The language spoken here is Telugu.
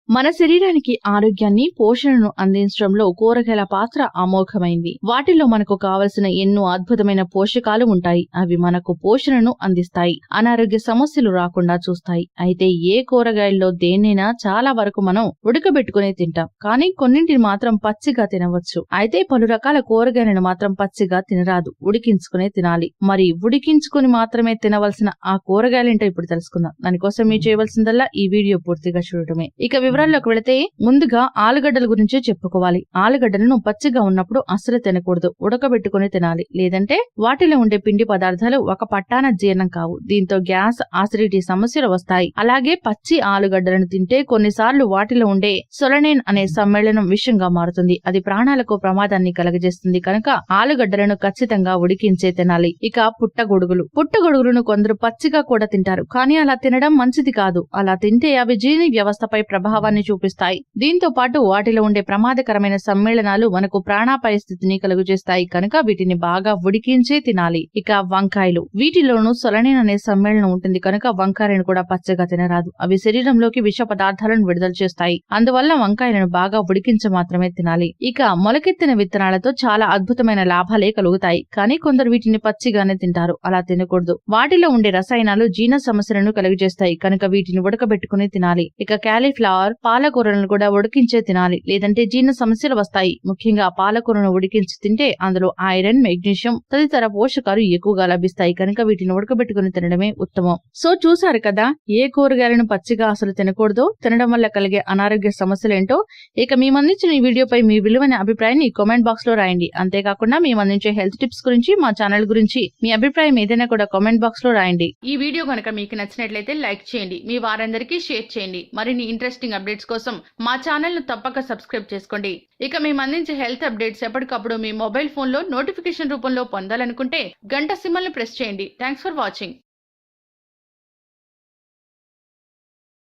మన శరీరానికి ఆరోగ్యాన్ని పోషణను అందించడంలో కూరగాయల పాత్ర అమోఘమైంది. వాటిలో మనకు కావలసిన ఎన్నో అద్భుతమైన పోషకాలు ఉంటాయి. అవి మనకు పోషణను అందిస్తాయి, అనారోగ్య సమస్యలు రాకుండా చూస్తాయి. అయితే ఏ కూరగాయల్లో దేన్నైనా చాలా వరకు మనం ఉడకబెట్టుకునే తింటాం, కానీ కొన్నింటిని మాత్రం పచ్చిగా తినవచ్చు. అయితే పలు రకాల కూరగాయలను మాత్రం పచ్చిగా తినరాదు, ఉడికించుకునే తినాలి. మరి ఉడికించుకుని మాత్రమే తినవలసిన ఆ కూరగాయలేంటో ఇప్పుడు తెలుసుకుందాం. దానికోసం మీరు చేయవలసిందల్లా ఈ వీడియో పూర్తిగా చూడటమే. ఇక వివరాల్లోకి వెళితే ముందుగా ఆలుగడ్డల గురించి చెప్పుకోవాలి. ఆలుగడ్డలను పచ్చిగా ఉన్నప్పుడు అస్సలు తినకూడదు, ఉడకబెట్టుకుని తినాలి. లేదంటే వాటిలో ఉండే పిండి పదార్థాలు ఒక పట్టాన జీర్ణం కావు. దీంతో గ్యాస్, ఆసిడిటీ సమస్యలు వస్తాయి. అలాగే పచ్చి ఆలుగడ్డలను తింటే కొన్నిసార్లు వాటిలో ఉండే సొలనైన్ అనే సమ్మేళనం విషంగా మారుతుంది. అది ప్రాణాలకు ప్రమాదాన్ని కలగజేస్తుంది. కనుక ఆలుగడ్డలను ఖచ్చితంగా ఉడికించే తినాలి. ఇక పుట్టగొడుగులను కొందరు పచ్చిగా కూడా తింటారు, కానీ అలా తినడం మంచిది కాదు. అలా తింటే అవి జీర్ణ వ్యవస్థపై ప్రభావాన్ని చూపిస్తాయి. దీంతో పాటు వాటిలో ఉండే ప్రమాదకరమైన సమ్మేళనాలు మనకు ప్రాణాపాయ స్థితిని కలుగజేస్తాయి. కనుక వీటిని బాగా ఉడికించే తినాలి. ఇక వంకాయలు, వీటిలోనూ సొలనైన్ అనే సమ్మేళనం ఉంటుంది. కనుక వంకాయలను కూడా పచ్చగా తినరాదు. అవి శరీరంలోకి విష పదార్థాలను విడుదల చేస్తాయి. అందువల్ల వంకాయలను బాగా ఉడికించి మాత్రమే తినాలి. ఇక మొలకెత్తిన విత్తనాలతో చాలా అద్భుతమైన లాభాలే కలుగుతాయి, కానీ కొందరు వీటిని పచ్చిగానే తింటారు. అలా తినకూడదు. వాటిలో ఉండే రసాయనాలు జీర్ణ సమస్యలను కలుగజేస్తాయి. కనుక వీటిని ఉడకబెట్టుకుని తినాలి. ఇక క్యాలీఫ్లవర్, పాలకూరలను కూడా ఉడికించే తినాలి, లేదంటే జీర్ణ సమస్యలు వస్తాయి. ముఖ్యంగా పాలకూరను ఉడికించి తింటే అందులో ఐరన్, మెగ్నీషియం తదితర పోషకాలు ఎక్కువగా లభిస్తాయి. కనుక వీటిని ఉడకబెట్టుకుని తినడమే ఉత్తమం. సో చూసారు కదా, ఏ కూరగాయలను పచ్చిగా అసలు తినకూడదో, తినడం వల్ల కలిగే అనారోగ్య సమస్యలేంటో. ఇక మేమందించిన ఈ వీడియోపై మీ విలువైన అభిప్రాయాన్ని కామెంట్ బాక్స్ లో రాయండి. అంతేకాకుండా మేమందించే హెల్త్ టిప్స్ గురించి, మా ఛానల్ గురించి మీ అభిప్రాయం ఏదైనా కూడా కామెంట్ బాక్స్ లో రాయండి. ఈ వీడియో కనుక మీకు నచ్చినట్లయితే లైక్ చేయండి, మీ వారందరికీ షేర్ చేయండి. మరిన్ని ఇంట్రెస్టింగ్ అప్డేట్స్ కోసం మా ఛానల్ ను తప్పక సబ్స్క్రైబ్ చేసుకోండి. ఇక మేము అందించే హెల్త్ అప్డేట్స్ ఎప్పటికప్పుడు మీ మొబైల్ ఫోన్ లో నోటిఫికేషన్ రూపంలో పొందాలనుకుంటే గంట సింబల్ ను ప్రెస్ చేయండి. Thanks for watching.